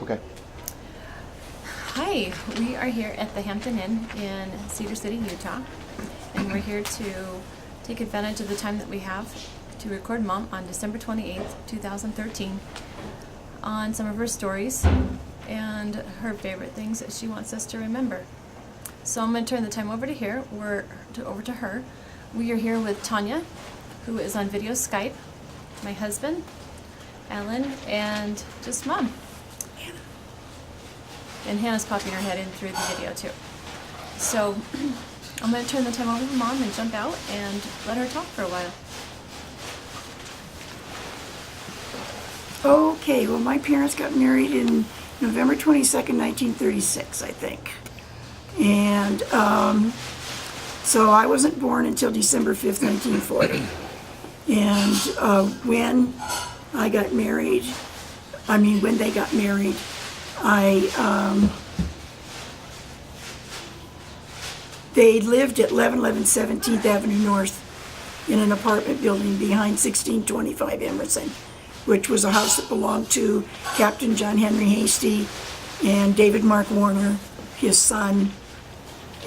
Okay. Hi, we are here at the Hampton Inn in Cedar City, Utah, and we're here to take advantage of the time that we have to record Mom on December 28th, 2013 on some of her stories and her favorite things that she wants us to remember. So I'm going to turn the time over to her. We are here with Tanya, who is on video Skype, my husband, Ellen, and just Mom. And Hannah's popping her head in through the video too. So I'm going to turn the time over to Mom and jump out and let her talk for a while. Okay, well, my parents got married in November 22nd, 1936, I think. And so I wasn't born until December 5th, 1940. And when they got married, they lived at 1111 17th Avenue North in an apartment building behind 1625 Emerson, which was a house that belonged to Captain John Henry Hasty and David Mark Warner, his son.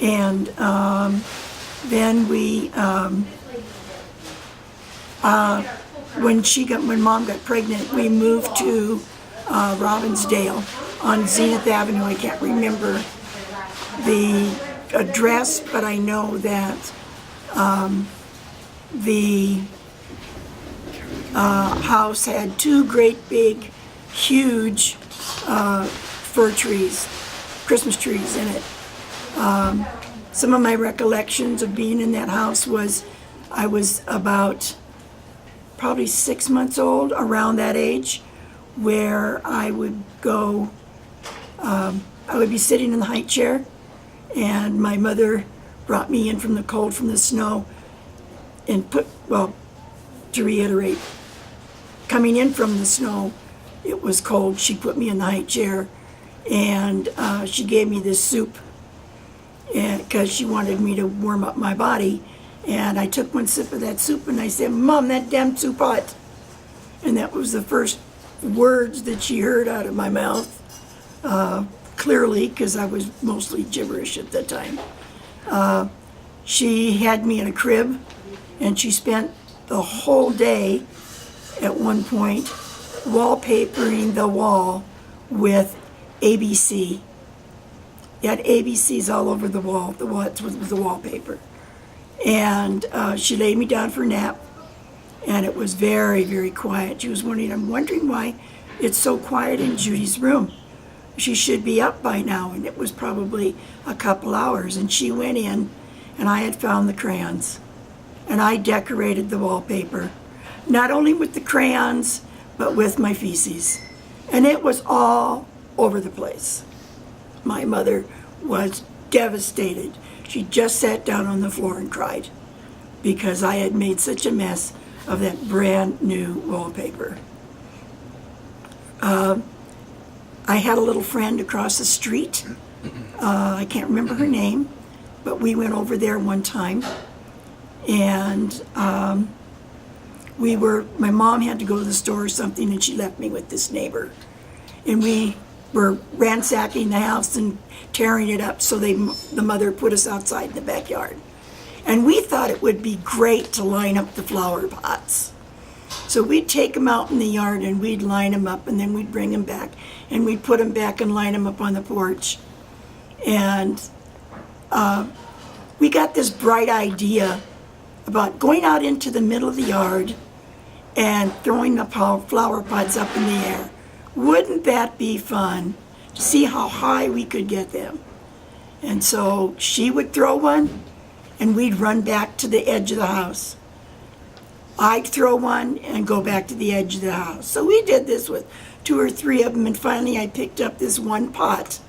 And then when Mom got pregnant, we moved to Robbinsdale on Zenith Avenue. I can't remember the address, but I know that the house had two great big, huge fir trees, Christmas trees in it. Some of my recollections of being in that house was I was about probably 6 months old, around that age, where I would go, I would be sitting in the high chair, and my mother brought me in from the cold, from the snow, and to reiterate, coming in from the snow, it was cold. She put me in the high chair, and she gave me this soup, and because she wanted me to warm up my body. And I took one sip of that soup and I said, "Mom, that damn soup hot." And that was the first words that she heard out of my mouth, clearly, because I was mostly gibberish at the time. She had me in a crib, and she spent the whole day at one point wallpapering the wall with ABC. It had ABCs all over the wall, with the wallpaper. And she laid me down for a nap, and it was very, very quiet. She was wondering, I'm wondering why it's so quiet in Judy's room. She should be up by now, and it was probably a couple hours. And she went in, and I had found the crayons, and I decorated the wallpaper, not only with the crayons, but with my feces. And it was all over the place. My mother was devastated. She just sat down on the floor and cried because I had made such a mess of that brand new wallpaper. I had a little friend across the street. I can't remember her name, but we went over there one time, and my mom had to go to the store or something, and she left me with this neighbor. And we were ransacking the house and tearing it up, so the mother put us outside in the backyard. And we thought it would be great to line up the flower pots. So we'd take them out in the yard and we'd line them up, and then we'd bring them back and we'd put them back and line them up on the porch. And we got this bright idea about going out into the middle of the yard and throwing the flower pots up in the air. Wouldn't that be fun to see how high we could get them? And so she would throw one, and we'd run back to the edge of the house. I'd throw one and go back to the edge of the house. So we did this with 2 or 3 of them, and finally I picked up this one pot.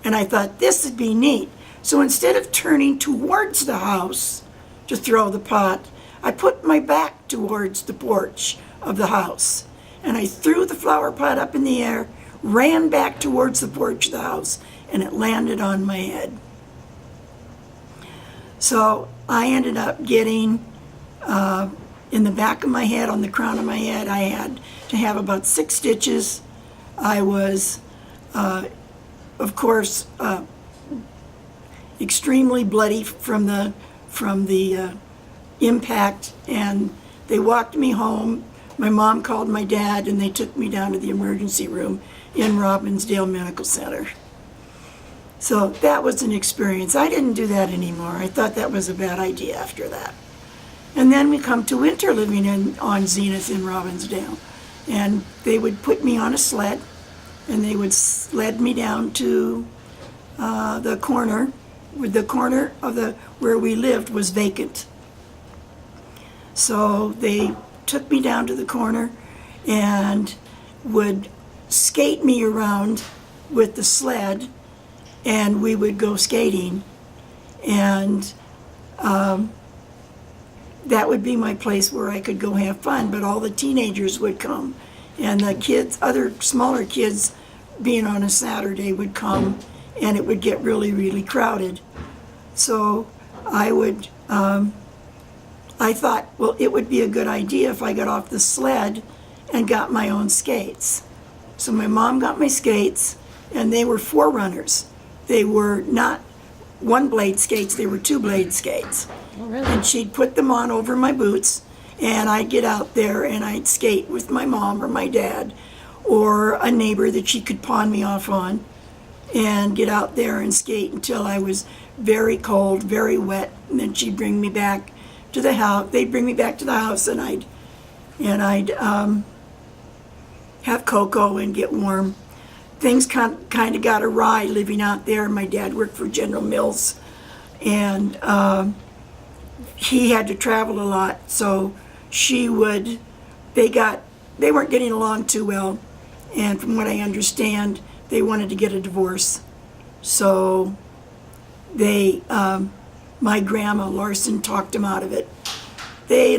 And I thought, this would be neat. So instead of turning towards the house to throw the pot, I put my back towards the porch of the house. And I threw the flower pot up in the air, ran back towards the porch of the house, and it landed on my head. So I ended up getting, in the back of my head, on the crown of my head, I had to have about 6 stitches I was, of course, extremely bloody from the impact, and they walked me home. My mom called my dad, and they took me down to the emergency room in Robbinsdale Medical Center. So that was an experience. I didn't do that anymore. I thought that was a bad idea after that. And then we come to winter living on Zenith in Robbinsdale. And they would put me on a sled, and they would sled me down to the corner. The corner of where we lived was vacant. So they took me down to the corner and would skate me around with the sled, and we would go skating. And that would be my place where I could go have fun, but all the teenagers would come, and the kids, other smaller kids, being on a Saturday, would come, and it would get really, really crowded. So I thought, well, it would be a good idea if I got off the sled and got my own skates. So my mom got my skates, and they were Forerunners. They were not one-blade skates, they were two-blade skates. Oh, really? And she'd put them on over my boots, and I'd get out there and I'd skate with my mom or my dad or a neighbor that she could pawn me off on, and get out there and skate until I was very cold, very wet, and then she'd bring me back to the house. They'd bring me back to the house, and I'd have cocoa and get warm. Things kind of got awry living out there. My dad worked for General Mills, and he had to travel a lot, so they weren't getting along too well, and from what I understand, they wanted to get a divorce. So my grandma Larson talked them out of it. They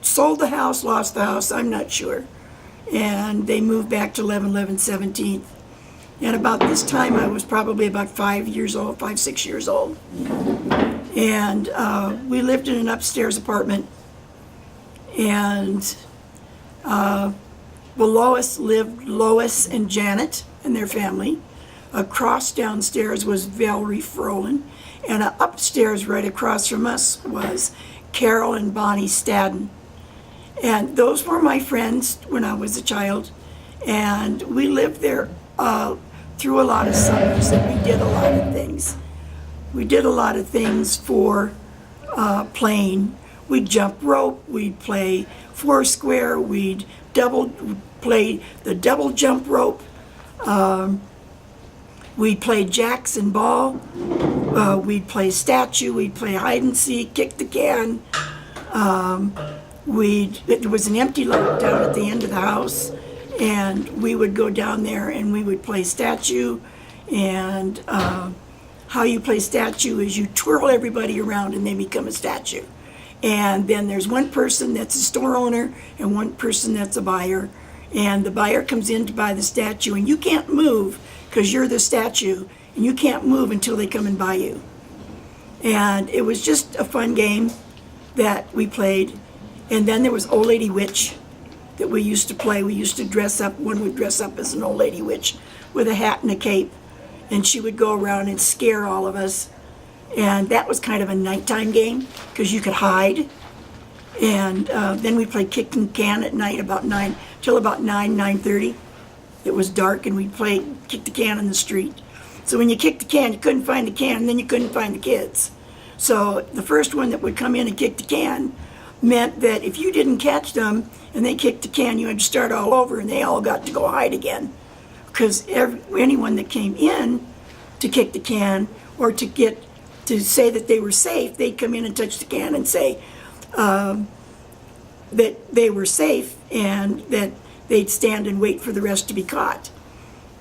sold the house, lost the house, I'm not sure. And they moved back to 1111 17th. And about this time, I was probably about 5, 6 years old. And we lived in an upstairs apartment. And below us lived Lois and Janet and their family. Across downstairs was Valerie Frohlan. And upstairs right across from us was Carol and Bonnie Stadden. And those were my friends when I was a child. And we lived there through a lot of summers, and we did a lot of things. We did a lot of things for playing. We'd jump rope, we'd play foursquare, we'd play the double jump rope. We'd play jacks and ball. We'd play statue, we'd play hide and seek, kick the can. It was an empty lot down at the end of the house, and we would go down there and we would play statue. And how you play statue is you twirl everybody around and they become a statue. And then there's one person that's a store owner and one person that's a buyer. And the buyer comes in to buy the statue, and you can't move because you're the statue, and you can't move until they come and buy you. And it was just a fun game that we played. And then there was Old Lady Witch that we used to play. We used to dress up, one would dress up as an old lady witch with a hat and a cape, and she would go around and scare all of us. And that was kind of a nighttime game because you could hide. And then we played kick and can at night till about 9:30. It was dark, and we'd play kick the can in the street. So when you kicked the can, you couldn't find the can, and then you couldn't find the kids. So the first one that would come in and kick the can meant that if you didn't catch them and they kicked the can, you had to start all over, and they all got to go hide again. Because anyone that came in to kick the can or to say that they were safe, they'd come in and touch the can and say that they were safe and that they'd stand and wait for the rest to be caught.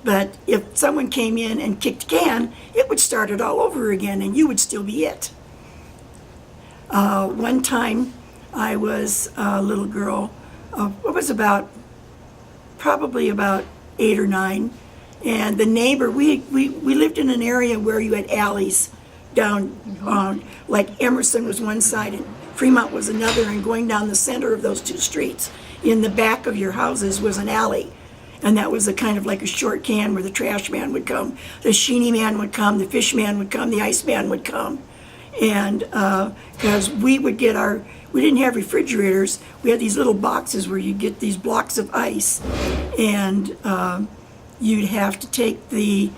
But if someone came in and kicked the can, it would start it all over again, and you would still be it. One time, I was a little girl. I was probably about 8 or 9, and the neighbor. We lived in an area where you had alleys down on, like Emerson was one side and Fremont was another, and going down the center of those two streets, in the back of your houses was an alley, And that was a kind of like a short can where the trash man would come, the sheeny man would come, the fish man would come, the ice man would come. And because we would get we didn't have refrigerators, we had these little boxes where you'd get these blocks of ice, and you'd have to take the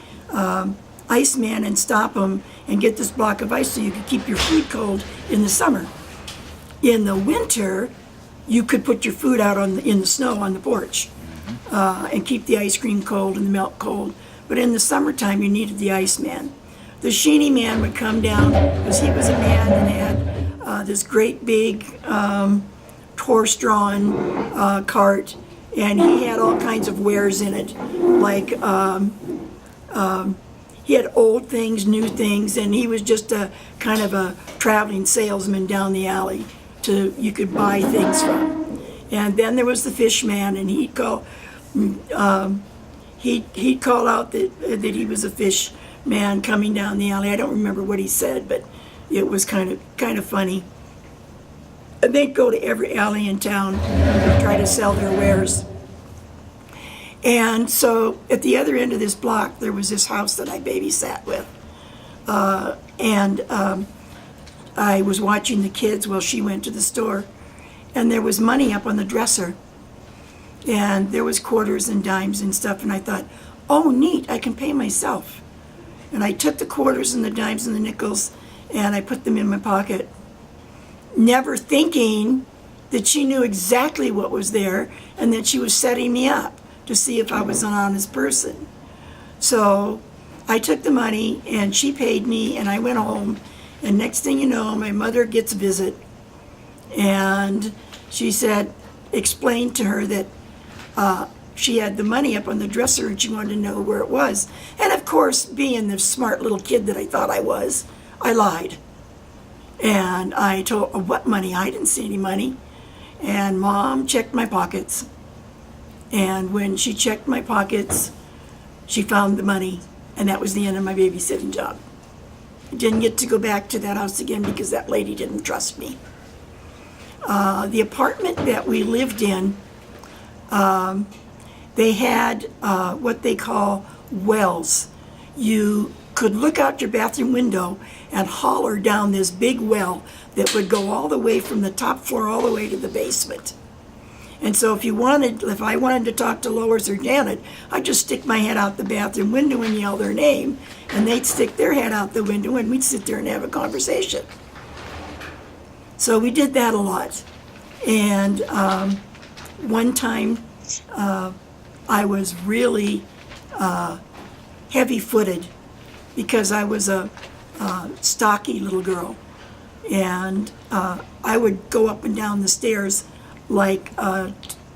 ice man and stop him and get this block of ice so you could keep your food cold in the summer. In the winter, you could put your food out in the snow on the porch and keep the ice cream cold and the milk cold. But in the summertime, you needed the ice man. The sheeny man would come down because he was a man and had this great big horse-drawn cart, and he had all kinds of wares in it, like he had old things, new things, and he was just a kind of a traveling salesman down the alley you could buy things from. And then there was the fish man, and he'd call out that he was a fish man coming down the alley. I don't remember what he said, but it was kind of funny. And they'd go to every alley in town and try to sell their wares. And so at the other end of this block, there was this house that I babysat with. I was watching the kids while she went to the store. And there was money up on the dresser. And there was quarters and dimes and stuff. And I thought, oh, neat, I can pay myself. And I took the quarters and the dimes and the nickels, and I put them in my pocket, never thinking that she knew exactly what was there and that she was setting me up to see if I was an honest person. So I took the money, and she paid me, and I went home. And next thing you know, my mother gets a visit, and she explained to her that she had the money up on the dresser and she wanted to know where it was. And of course, being the smart little kid that I thought I was, I lied. And I told her, what money? I didn't see any money. And Mom checked my pockets. And when she checked my pockets, she found the money. And that was the end of my babysitting job. I didn't get to go back to that house again because that lady didn't trust me. The apartment that we lived in, they had what they call wells. You could look out your bathroom window and holler down this big well that would go all the way from the top floor all the way to the basement. And so if I wanted to talk to Lois or Janet, I'd just stick my head out the bathroom window and yell their name, and they'd stick their head out the window, and we'd sit there and have a conversation. So we did that a lot. And one time, I was really heavy-footed because I was a stocky little girl. And I would go up and down the stairs like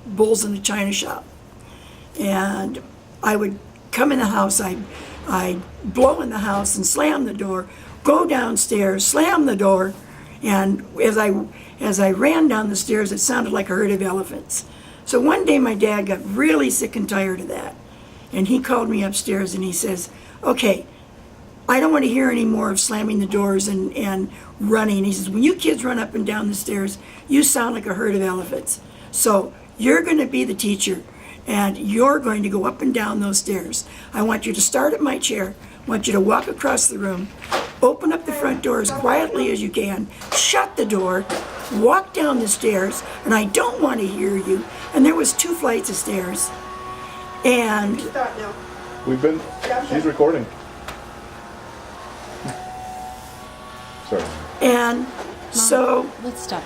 bulls in a china shop. And I would come in the house, I'd blow in the house and slam the door, go downstairs, slam the door, and as I ran down the stairs, it sounded like a herd of elephants. So one day my dad got really sick and tired of that, and he called me upstairs and he says, okay, I don't want to hear any more of slamming the doors and running. He says, when you kids run up and down the stairs, you sound like a herd of elephants. So you're going to be the teacher, and you're going to go up and down those stairs. I want you to start at my chair. I want you to walk across the room, open up the front door as quietly as you can, shut the door, walk down the stairs, and I don't want to hear you. And there was 2 flights of stairs. And she's recording. Sorry. And so Let's stop.